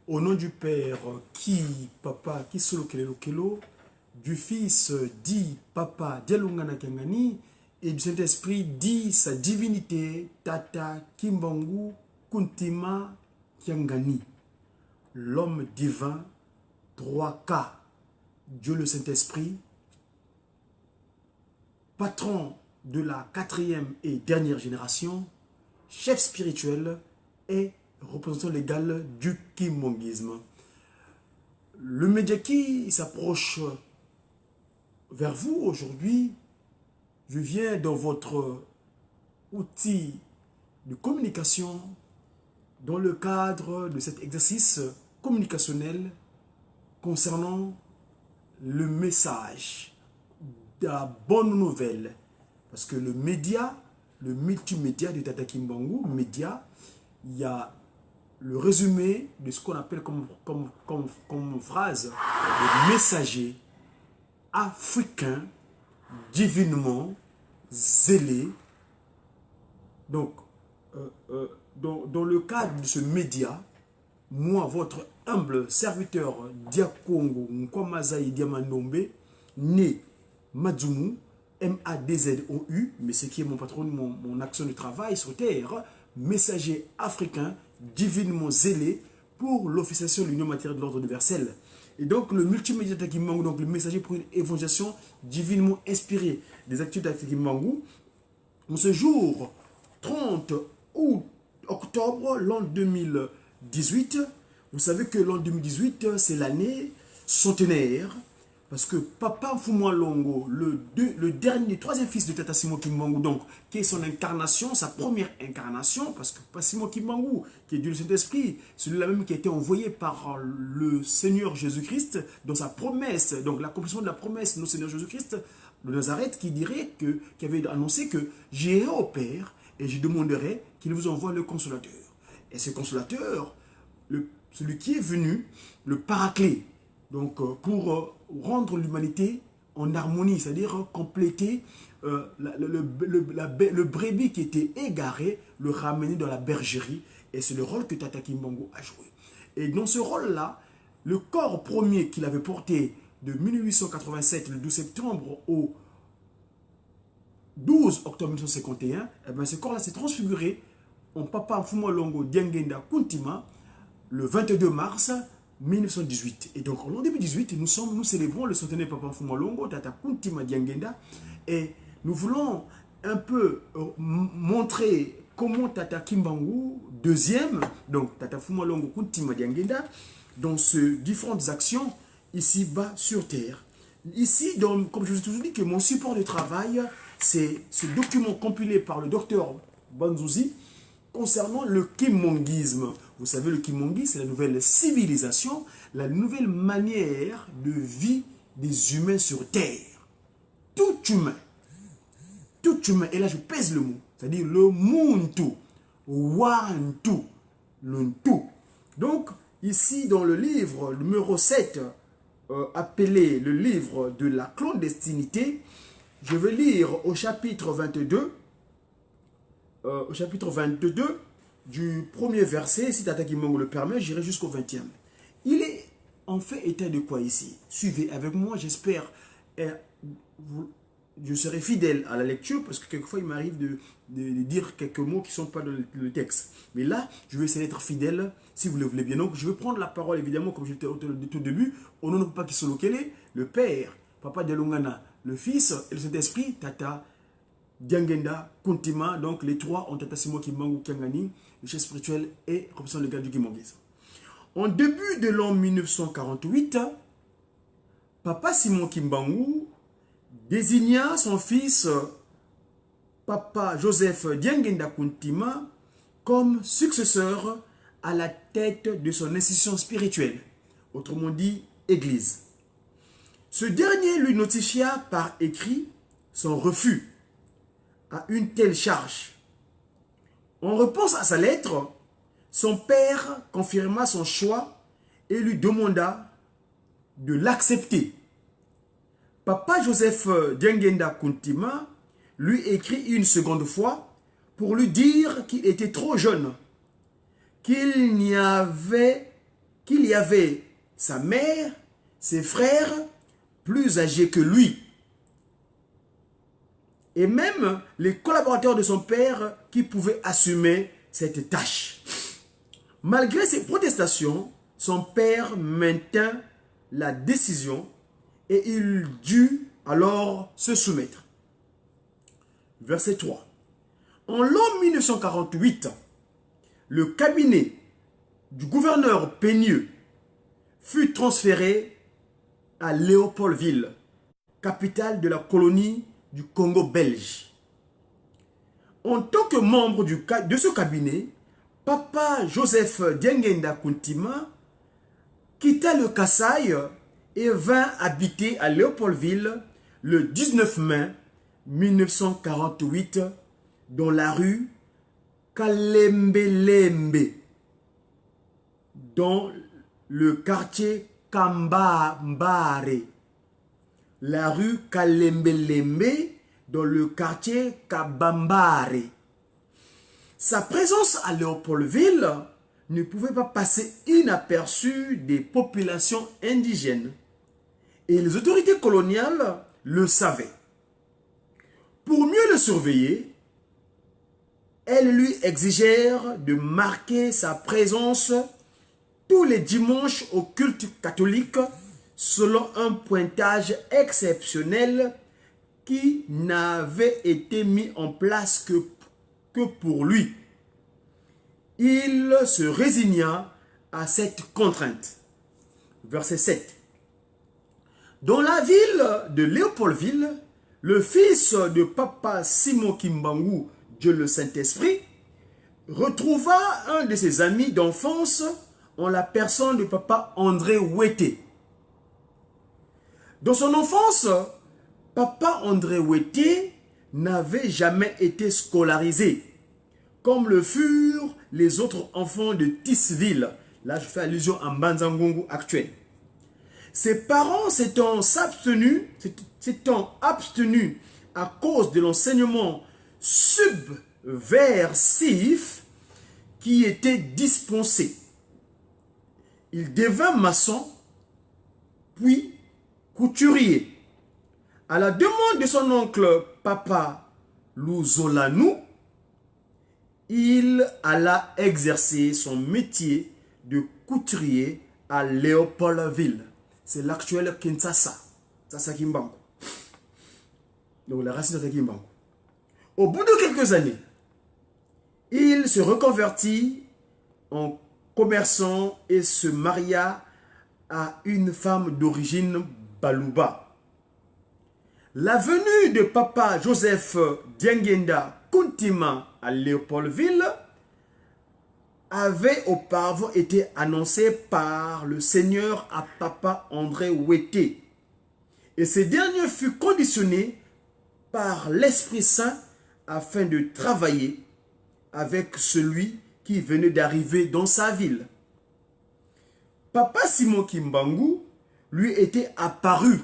Au nom du Père, qui, Papa, qui solo kelo, du Fils, dit Papa, Dialungana Kangani, et du Saint-Esprit, dit sa divinité, Tata, Kimbangu, Kuntima, Kiangani. L'homme divin, 3K, Dieu le Saint-Esprit, patron de la 4e et dernière génération, chef spirituel et représentant légal du kimongisme. Le média qui s'approche vers vous aujourd'hui, je viens dans votre outil de communication dans le cadre de cet exercice communicationnel concernant le message de la bonne nouvelle. Parce que le média, le multimédia de Tata Kimbangu, média, il y a le résumé de ce qu'on appelle comme phrase le messager africain divinement zélé. Donc, dans le cadre de ce média, moi, votre humble serviteur Diakongo Nkwamazaï Diamandombe, né Madzumu, M-A-D-Z-O-U, mais ce qui est mon patron, mon action de travail sur terre, messager africain divinement zélé pour l'officiation de l'union matérielle de l'ordre universel. Et donc le multimédia Takimangu, donc le messager pour une évangélisation divinement inspirée des activités de Takimangu, en ce jour 30 octobre l'an 2018, vous savez que l'an 2018 c'est l'année centenaire. Parce que Papa Mfumwa Longo, le dernier, troisième fils de Tata Simon Kimbangu, donc, qui est son incarnation, sa première incarnation, parce que Papa Simon Kimbangu, qui est Dieu le Saint-Esprit, celui-là même qui a été envoyé par le Seigneur Jésus-Christ dans sa promesse, donc l'accomplissement de la promesse de notre Seigneur Jésus-Christ de Nazareth, qui avait annoncé que j'irai au Père et je demanderai qu'il vous envoie le consolateur. Et ce consolateur, celui qui est venu, le paraclet, donc pour rendre l'humanité en harmonie, c'est-à-dire compléter le brebis qui était égaré, le ramener dans la bergerie. Et c'est le rôle que Tata Kimbangu a joué. Et dans ce rôle-là, le corps premier qu'il avait porté de 1887, le 12 septembre au 12 octobre 1951, eh bien, ce corps-là s'est transfiguré en Papa Mfumwa Longo Diangenda Kuntima le 22 mars 1918. Et donc, en l'an 2018, nous célébrons le centenaire Papa Mfumwa Longo, Tata Kuntima Diangenda, et nous voulons un peu montrer comment Tata Kimbangu, deuxième, donc Tata Mfumwa Longo Kuntima Diangenda, dans ces différentes actions ici-bas sur Terre. Ici, donc, comme je vous ai toujours dit, que mon support de travail, c'est ce document compilé par le docteur Banzouzi, concernant le kimongisme. Vous savez, le kimongisme, c'est la nouvelle civilisation, la nouvelle manière de vie des humains sur Terre. Tout humain, et là je pèse le mot, c'est-à-dire le muntu, wantu, le tout. Donc, ici dans le livre numéro 7, appelé le livre de la clandestinité, je vais lire au chapitre 22, du premier verset, si Tata Kimbangu le permet, j'irai jusqu'au 20e. Il est en fait état de quoi ici? Suivez avec moi, j'espère, je serai fidèle à la lecture, parce que quelquefois il m'arrive de dire quelques mots qui ne sont pas dans le texte. Mais là, je vais essayer d'être fidèle, si vous le voulez bien. Donc, je vais prendre la parole, évidemment, comme j'étais au tout début, au nom de Papa Kisolokele, le Père, Papa Dialungana, le Fils et le Saint-Esprit, Tata Diangenda, Kuntima, donc les trois ont Tata Simon Kimbangu Kiangani, le chef spirituel et représentant légal du kimongisme. En début de l'an 1948, Papa Simon Kimbangu désigna son fils Papa Joseph Diangenda Kuntima comme successeur à la tête de son institution spirituelle, autrement dit, Église. Ce dernier lui notifia par écrit son refus à une telle charge. En réponse à sa lettre, son père confirma son choix et lui demanda de l'accepter. Papa Joseph Diangenda Kuntima lui écrit une seconde fois pour lui dire qu'il était trop jeune, qu'il n'y avait qu'il y avait sa mère, ses frères, plus âgés que lui, et même les collaborateurs de son père qui pouvaient assumer cette tâche. Malgré ses protestations, son père maintint la décision et il dut alors se soumettre. Verset 3. En l'an 1948, le cabinet du gouverneur Peigneux fut transféré à Léopoldville, capitale de la colonie du Congo belge. En tant que membre de ce cabinet, Papa Joseph Diengenda Kuntima quitta le Kasaï et vint habiter à Léopoldville le 19 mai 1948 dans la rue Kalembelembe, dans le quartier Kambambare. La rue Kalembelembe dans le quartier Kabambare. Sa présence à Léopoldville ne pouvait pas passer inaperçue des populations indigènes et les autorités coloniales le savaient. Pour mieux le surveiller, elles lui exigèrent de marquer sa présence tous les dimanches au culte catholique selon un pointage exceptionnel qui n'avait été mis en place que pour lui. Il se résigna à cette contrainte. Verset 7. Dans la ville de Léopoldville, le fils de Papa Simon Kimbangu, Dieu le Saint-Esprit, retrouva un de ses amis d'enfance en la personne de Papa André Wete. Dans son enfance, Papa André Wete n'avait jamais été scolarisé, comme le furent les autres enfants de Tisville. Là, je fais allusion à Mbanzangongo actuel. Ses parents s'étant abstenus à cause de l'enseignement subversif qui était dispensé. Il devint maçon, puis couturier. À la demande de son oncle Papa Luzolanou, il alla exercer son métier de couturier à Léopoldville. C'est l'actuel Kinshasa. Sasa Kimbangu. Donc la racine de Kimbangu. Au bout de quelques années, il se reconvertit en commerçant et se maria à une femme d'origine Baluba. La venue de Papa Joseph Diengenda Kuntima à Léopoldville avait auparavant été annoncée par le Seigneur à Papa André Wete. Et ce dernier fut conditionné par l'Esprit Saint afin de travailler avec celui qui venait d'arriver dans sa ville. Papa Simon Kimbangu lui était apparu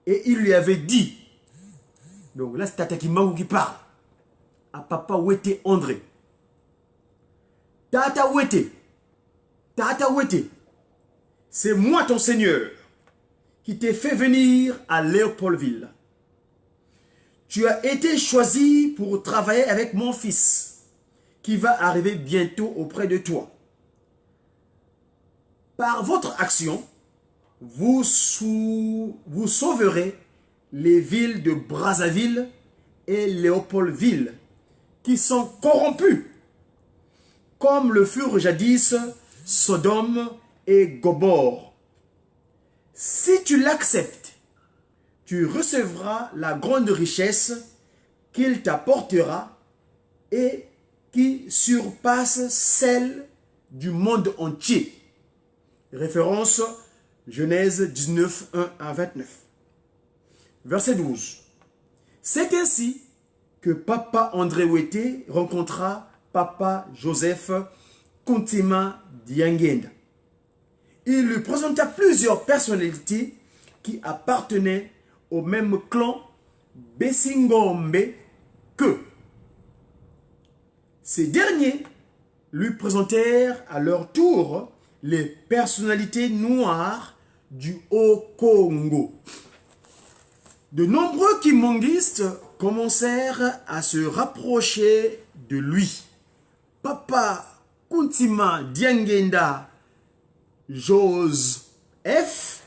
et il lui avait dit, donc là c'est Tata Kimbangu qui parle, à Papa Wete André. Tata Wete, c'est moi ton Seigneur qui t'ai fait venir à Léopoldville. Tu as été choisi pour travailler avec mon fils qui va arriver bientôt auprès de toi. Par votre action, vous sauverez les villes de Brazzaville et Léopoldville qui sont corrompues, comme le furent jadis Sodome et Gomorrhe. Si tu l'acceptes, tu recevras la grande richesse qu'il t'apportera et qui surpasse celle du monde entier. Référence Genèse 19, 1 à 29. Verset 12. C'est ainsi que Papa André Wete rencontra Papa Joseph Kuntima Diengenda. Il lui présenta plusieurs personnalités qui appartenaient au même clan Bessingombe que. Ces derniers lui présentèrent à leur tour les personnalités noires du Haut-Congo. De nombreux kimongistes commencèrent à se rapprocher de lui. Papa Kuntima Diangenda Joseph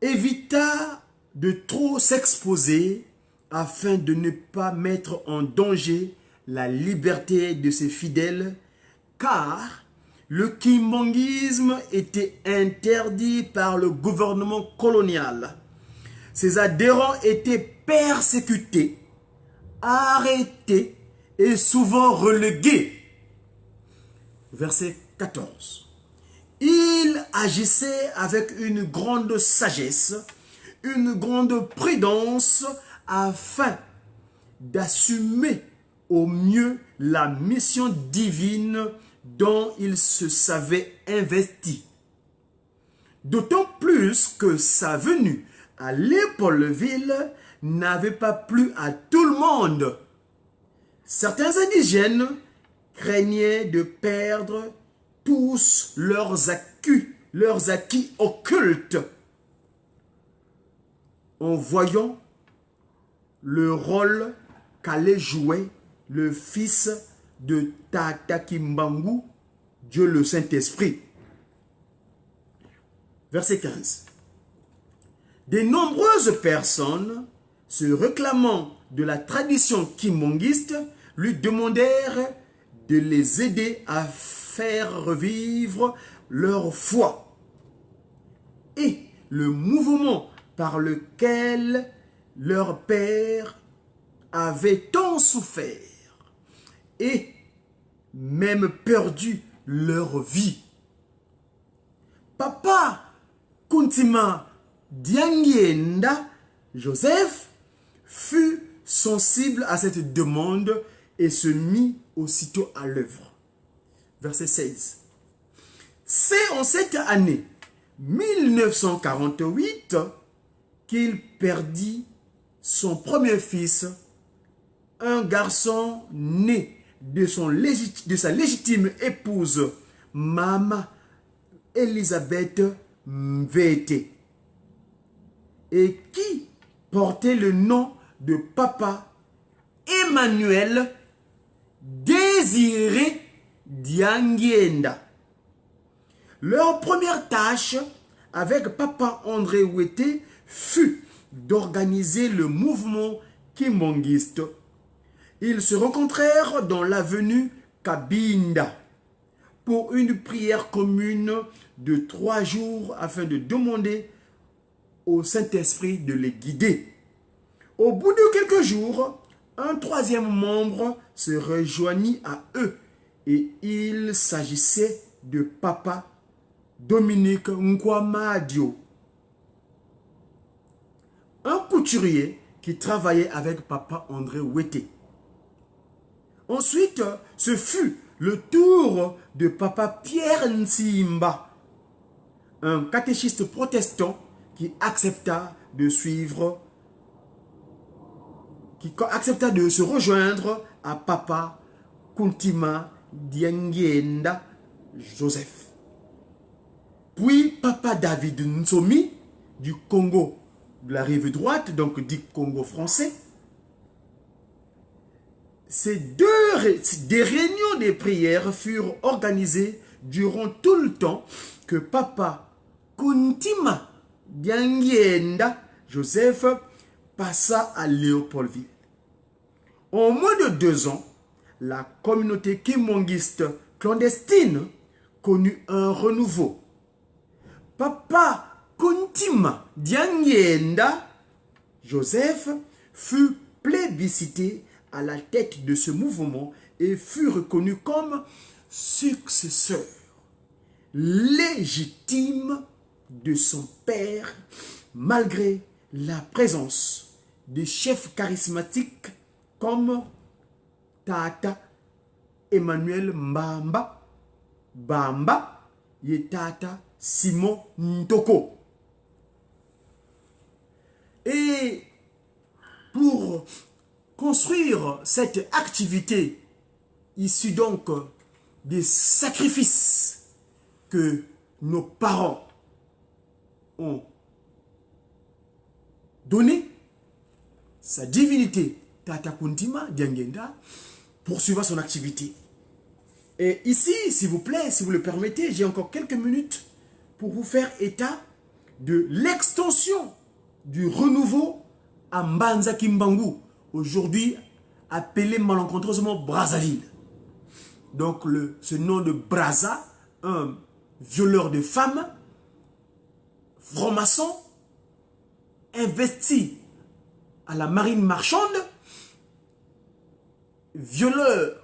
évita de trop s'exposer afin de ne pas mettre en danger la liberté de ses fidèles, car le kimongisme était interdit par le gouvernement colonial. Ses adhérents étaient persécutés, arrêtés et souvent relégués. Verset 14. Il agissait avec une grande sagesse, une grande prudence afin d'assumer au mieux la mission divine dont il se savait investi. D'autant plus que sa venue à Léopoldville n'avait pas plu à tout le monde. Certains indigènes craignaient de perdre tous leurs acquis occultes en voyant le rôle qu'allait jouer le fils de Tata Kimbangu, Dieu le Saint-Esprit. Verset 15. De nombreuses personnes, se réclamant de la tradition kimongiste, lui demandèrent de les aider à faire revivre leur foi. Et le mouvement par lequel leur père avait tant souffert et même perdu leur vie. Papa Kuntima Diangenda Joseph fut sensible à cette demande et se mit aussitôt à l'œuvre. Verset 16. C'est en cette année 1948 qu'il perdit son premier fils, un garçon né de sa légitime épouse, Mama Elisabeth Mvete, et qui portait le nom de Papa Emmanuel Désiré Diangenda. Leur première tâche avec Papa André Wete fut d'organiser le mouvement kimongiste. Ils se rencontrèrent dans l'avenue Kabinda pour une prière commune de 3 jours afin de demander au Saint-Esprit de les guider. Au bout de quelques jours, un troisième membre se rejoignit à eux et il s'agissait de Papa Dominique Nkwamadio, un couturier qui travaillait avec Papa André Wete. Ensuite, ce fut le tour de Papa Pierre Nsimba, un catéchiste protestant qui accepta de se rejoindre à Papa Kuntima Diangenda Joseph. Puis Papa David Nsomi du Congo de la rive droite, donc dit Congo français. Des réunions de prières furent organisées durant tout le temps que Papa Kuntima Diangenda Joseph passa à Léopoldville. En moins de 2 ans, la communauté kimongiste clandestine connut un renouveau. Papa Kuntima Diangenda Joseph fut plébiscité à la tête de ce mouvement et fut reconnu comme successeur légitime de son père, malgré la présence de chefs charismatiques comme Tata Emmanuel Bamba et Tata Simon Ntoko. Et pour construire cette activité issue donc des sacrifices que nos parents ont donnés, sa divinité, Tata Kuntima Diangenda, poursuivra son activité. Et ici, s'il vous plaît, si vous le permettez, j'ai encore quelques minutes pour vous faire état de l'extension du renouveau à Mbanza Kimbangu, aujourd'hui appelé malencontreusement Brazzaville. Donc ce nom de Brazza, un violeur de femmes, franc-maçon, investi à la marine marchande, violeur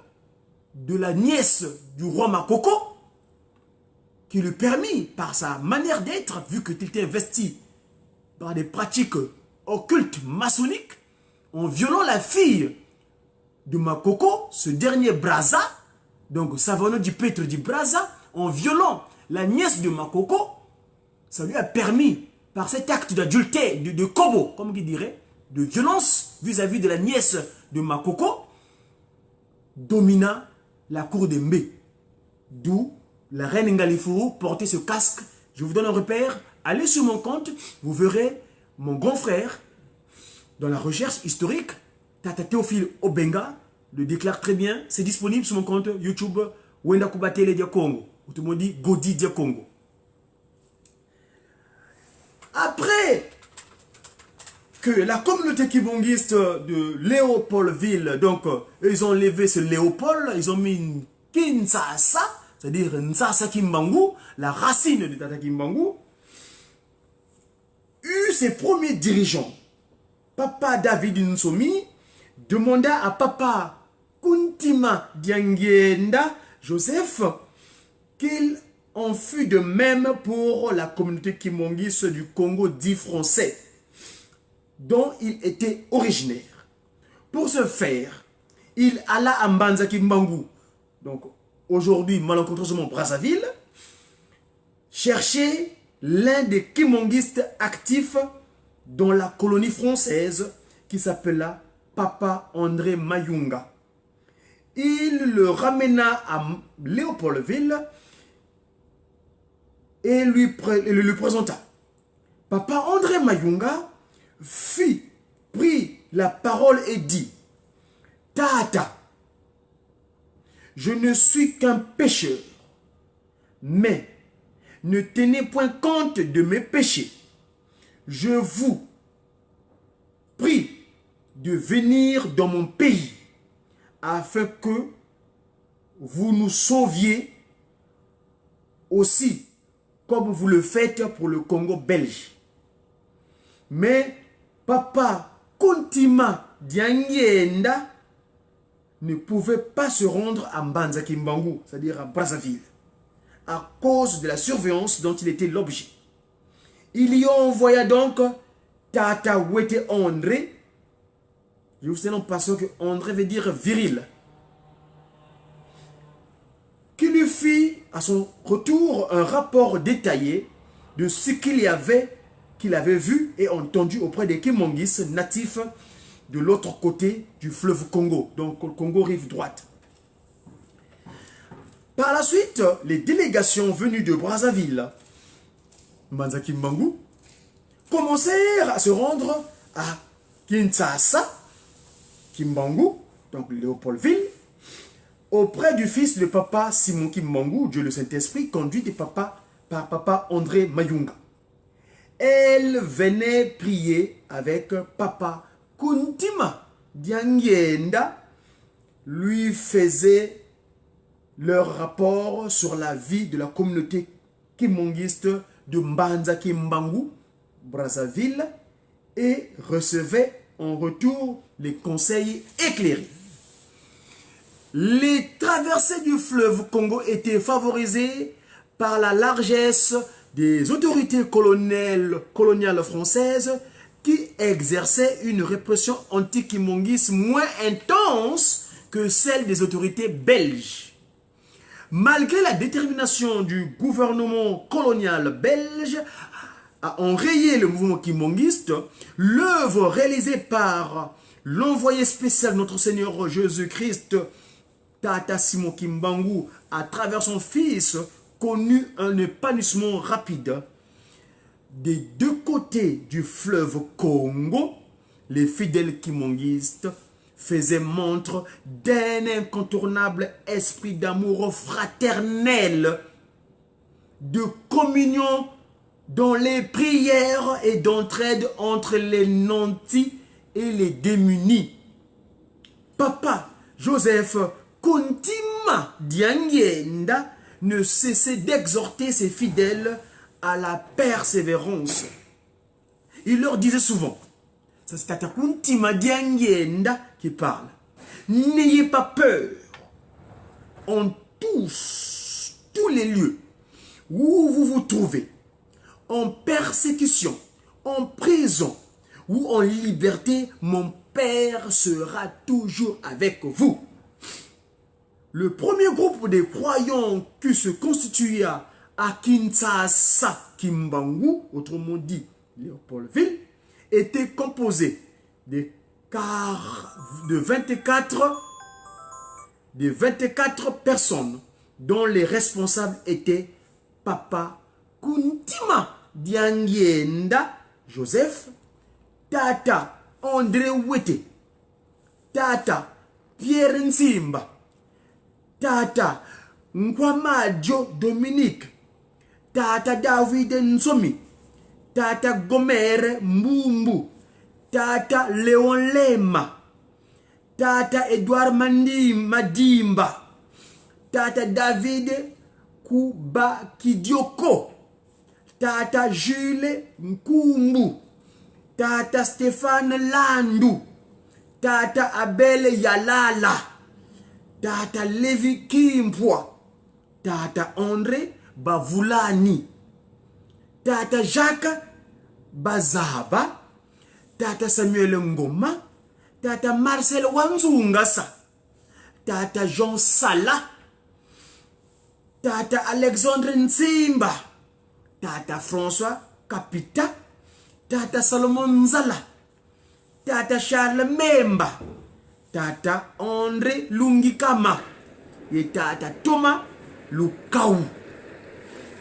de la nièce du roi Makoko, qui lui permit, par sa manière d'être, vu qu'il était investi par des pratiques occultes maçonniques, en violant la fille de Makoko, ce dernier Brazza, donc Savano du Petre du Brazza, en violant la nièce de Makoko, ça lui a permis, par cet acte d'adultère, de kobo, comme il dirait, de violence vis-à-vis de la nièce de Makoko, domina la cour de Mbé. D'où la reine Ngalifuru portait ce casque. Je vous donne un repère. Allez sur mon compte, vous verrez mon grand frère, dans la recherche historique, Tata Théophile Obenga, le déclare très bien. C'est disponible sur mon compte YouTube, Wenda Kubatele Dia Congo. Tout le monde dit Godi Dia Congo. Après que la communauté kibongiste de Léopoldville, donc ils ont levé ce Léopold, ils ont mis une Kinsasa, c'est-à-dire Nsasa Kimbangu, la racine de Tata Kimbangu, eut ses premiers dirigeants. Papa David Nsomi demanda à Papa Kuntima Diangenda Joseph qu'il en fut de même pour la communauté kimongiste du Congo dit français, dont il était originaire. Pour ce faire, il alla à Mbanza Kimbangu, donc aujourd'hui malencontreusement Brazzaville, chercher l'un des kimongistes actifs dans la colonie française qui s'appela Papa André Mayunga. Il le ramena à Léopoldville et le présenta. Papa André Mayunga prit la parole et dit: Tata, je ne suis qu'un pécheur, mais ne tenez point compte de mes péchés. Je vous prie de venir dans mon pays afin que vous nous sauviez aussi comme vous le faites pour le Congo belge. Mais Papa Kuntima Diangenda ne pouvait pas se rendre à Mbanza Kimbangu, c'est-à-dire à Brazzaville, à cause de la surveillance dont il était l'objet. Il y envoya donc Tata Wete André. Je vous sais non parce que André veut dire viril, qui lui fit à son retour un rapport détaillé de ce qu'il avait vu et entendu auprès des Kimongis natifs de l'autre côté du fleuve Congo, donc le Congo rive droite. Par la suite, les délégations venues de Brazzaville, Mbanza Kimbangu, commencèrent à se rendre à Kinshasa, Kimbangu, donc Léopoldville, auprès du fils de Papa Simon Kimbangu, Dieu le Saint-Esprit, conduit par Papa André Mayunga. Elle venait prier avec Papa Kuntima Diangenda, lui faisait leur rapport sur la vie de la communauté kimongiste de Mbanza Kimbangu, Brazzaville, et recevait en retour les conseils éclairés. Les traversées du fleuve Congo étaient favorisées par la largesse des autorités coloniales françaises qui exerçaient une répression anti-kimongiste moins intense que celle des autorités belges. Malgré la détermination du gouvernement colonial belge à enrayer le mouvement kimongiste, l'œuvre réalisée par l'envoyé spécial de notre Seigneur Jésus-Christ Tata Simon Kimbangu, à travers son fils, connut un épanouissement rapide. Des deux côtés du fleuve Congo, les fidèles kimonguistes faisaient montre d'un incontournable esprit d'amour fraternel, de communion dans les prières et d'entraide entre les nantis et les démunis. Papa Joseph Kuntima Diangenda ne cessait d'exhorter ses fidèles à la persévérance. Il leur disait souvent, ça c'est Tata Kuntima Diangenda qui parle, n'ayez pas peur. En tous les lieux où vous vous trouvez, en persécution, en prison ou en liberté, mon Père sera toujours avec vous. Le premier groupe de croyants qui se constitua à Kinshasa, Kimbangu, autrement dit Léopoldville, était composé de 24 personnes dont les responsables étaient Papa Kuntima Diangenda Joseph, Tata André Wete, Tata Pierre Nsimba, Tata Nkwamadio Dominique, Tata David Nsomi, Tata Gomere Mbumbu, Tata Léon Lema, Tata Edouard Madimba, Tata David Kuba Kidioko, Tata Jules Nkumbu, Tata Stéphane Landu, Tata Abel Yalala, Tata Lévi Kimpwa, Tata André Bavulani, Tata Jacques Bazaba, Tata Samuel Ngoma, Tata Marcel Wanzungasa, Tata Jean Sala, Tata Alexandre Nsimba, Tata François Kapita, Tata Salomon Nzala, Tata Charles Memba, Tata André Lungikama et Tata Thomas Lukaou.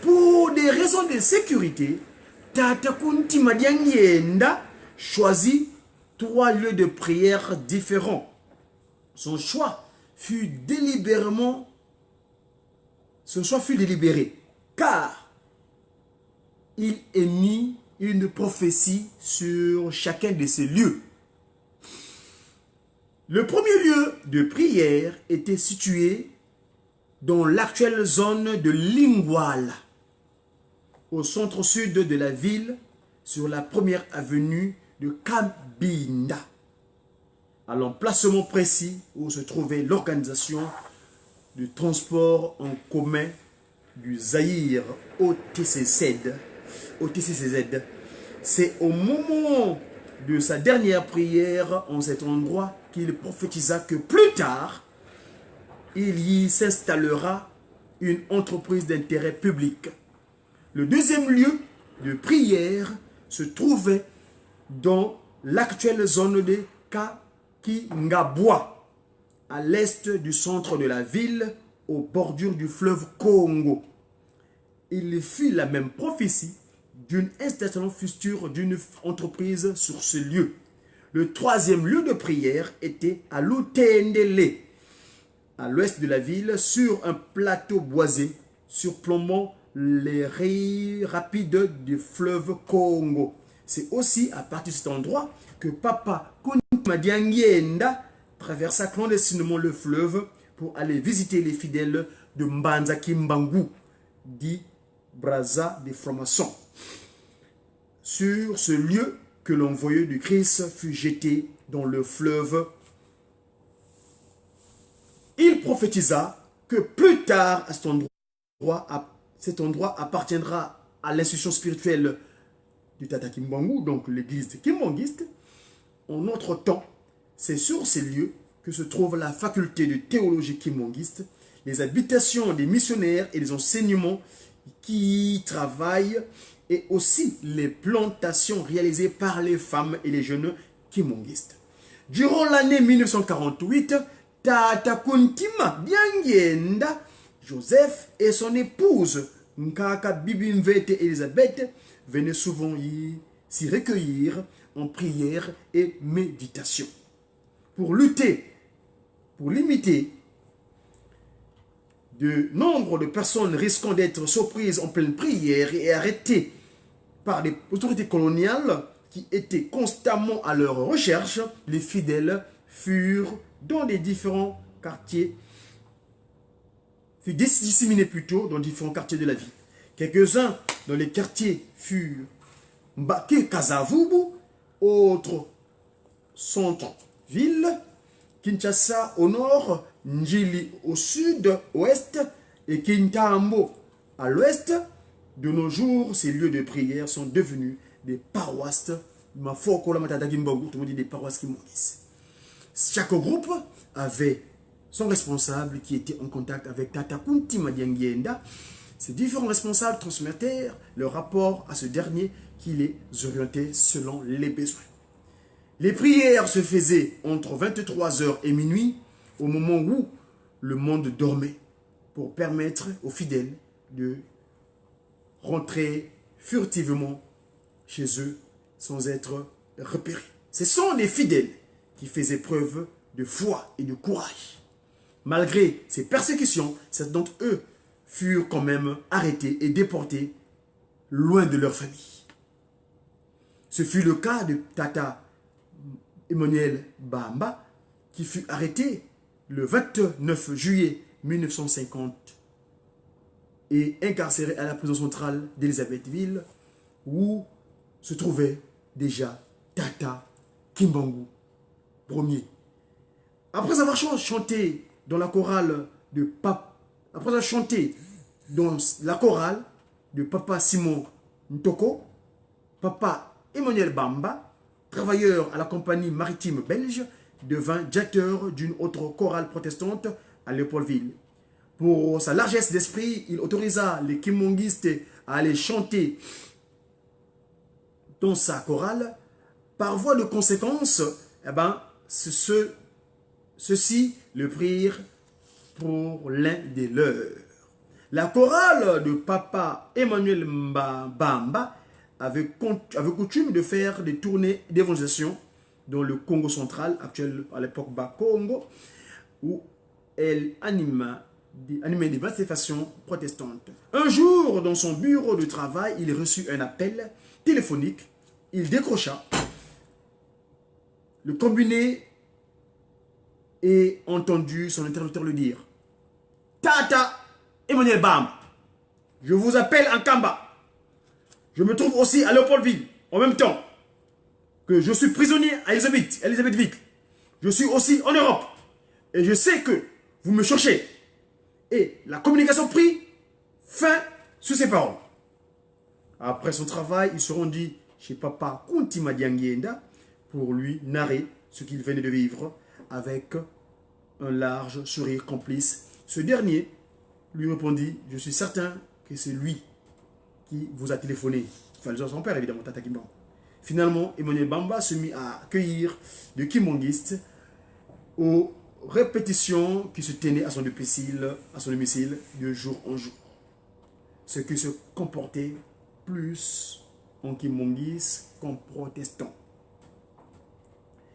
Pour des raisons de sécurité, Tata Kuntima Diangenda choisit 3 lieux de prière différents. Son choix fut délibéré, car il émit une prophétie sur chacun de ces lieux. Le premier lieu de prière était situé dans l'actuelle zone de Lingwala, au centre-sud de la ville, sur la première avenue de Kabinda, à l'emplacement précis où se trouvait l'organisation du transport en commun du Zaïre OTCZ. C'est au moment de sa dernière prière en cet endroit qu'il prophétisa que plus tard, il y s'installera une entreprise d'intérêt public. Le deuxième lieu de prière se trouvait dans l'actuelle zone de Kakingabwa, à l'est du centre de la ville, aux bordures du fleuve Congo. Il fit la même prophétie d'une installation future d'une entreprise sur ce lieu. Le troisième lieu de prière était à Lutendele, à l'ouest de la ville, sur un plateau boisé surplombant les rapides du fleuve Congo. C'est aussi à partir de cet endroit que Papa Kuntima Diangenda traversa clandestinement le fleuve pour aller visiter les fidèles de Mbanza Kimbangu, dit Braza des francs-maçons. Sur ce lieu que l'envoyé du Christ fut jeté dans le fleuve, il prophétisa que plus tard, à cet endroit appartiendra à l'institution spirituelle du Tata Kimbangu, donc l'église kimbanguiste. En notre temps, c'est sur ces lieux que se trouve la faculté de théologie kimbanguiste, les habitations des missionnaires et les enseignements qui y travaillent, et aussi les plantations réalisées par les femmes et les jeunes kimonguistes. Durant l'année 1948, Tata Kuntima Diangenda, Joseph et son épouse Nkaka Bibimvete Elisabeth venaient souvent s'y recueillir en prière et méditation. Pour limiter de nombre de personnes risquant d'être surprises en pleine prière et arrêtées par les autorités coloniales qui étaient constamment à leur recherche, les fidèles furent dans les différents quartiers, furent disséminés plutôt dans différents quartiers de la ville. Quelques-uns dans les quartiers furent Mbake Kazavubu, autres centre-ville, Kinshasa au nord, Njili au sud-ouest et Kintambo à l'ouest. De nos jours, ces lieux de prière sont devenus des paroisses. Tout le monde dit des paroisses qui mouillissent. Chaque groupe avait son responsable qui était en contact avec Tata Kuntima Diangenda. Ces différents responsables transmettèrent leur rapport à ce dernier qui les orientait selon les besoins. Les prières se faisaient entre 23h et minuit, au moment où le monde dormait, pour permettre aux fidèles de rentrer furtivement chez eux sans être repérés. Ce sont les fidèles qui faisaient preuve de foi et de courage. Malgré ces persécutions, certains d'entre eux furent quand même arrêtés et déportés loin de leur famille. Ce fut le cas de Tata Emmanuel Bamba, qui fut arrêté le 29 juillet 1950 et incarcéré à la prison centrale d'Elisabethville, où se trouvait déjà Tata Kimbangu Ier. Après avoir chanté dans la chorale de Papa Simon Ntoko, Papa Emmanuel Bamba, travailleur à la compagnie maritime belge, devint directeur d'une autre chorale protestante à Léopoldville. Pour sa largesse d'esprit, il autorisa les kimongistes à aller chanter dans sa chorale. Par voie de conséquence, ceux-ci le prirent pour l'un des leurs. La chorale de Papa Emmanuel Bamba avait coutume de faire des tournées d'évangélisation dans le Congo central, actuel à l'époque Bas-Congo, où elle animait des manifestations protestantes. Un jour, dans son bureau de travail, il reçut un appel téléphonique. Il décrocha le combiné et entendu son interlocuteur lui dire: Tata Emmanuel Bamba, je vous appelle en Kamba. Je me trouve aussi à Léopoldville, en même temps que je suis prisonnier à Elisabethville. Je suis aussi en Europe. Et je sais que vous me cherchez. Et la communication prit fin sur ces paroles. Après son travail, il se rendit chez Papa Kuntima Diangenda pour lui narrer ce qu'il venait de vivre avec un large sourire complice. Ce dernier lui répondit: je suis certain que c'est lui qui vous a téléphoné. Enfin, son père, évidemment, Tata Kimbangu. Finalement, Emmanuel Bamba se mit à accueillir de kimongistes aux répétitions qui se tenaient à son domicile de jour en jour. Ce qui se comportait plus en kimongiste qu'en protestant.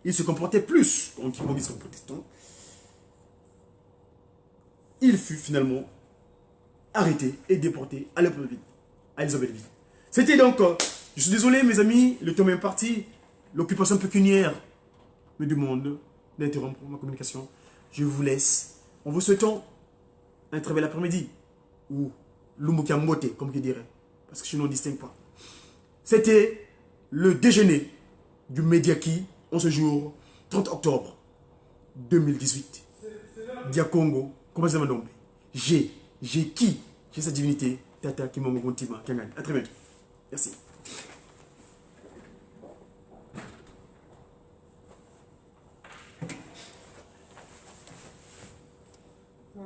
Il se comportait plus en kimongiste qu'en protestant. Il fut finalement arrêté et déporté à Elisabethville. C'était donc, je suis désolé mes amis, le temps est parti, l'occupation pécuniaire me demande d'interrompre ma communication. Je vous laisse en vous souhaitant un très bel après-midi, ou l'umukiamote, comme je dirais, parce que je ne distingue pas. C'était le déjeuner du Mediaki en ce jour 30 octobre 2018. Diakongo, comment ça m'a nommé? J'ai sa divinité, Tata Kimbangu Kuntima Diangenda. À très bientôt. Merci. Ah,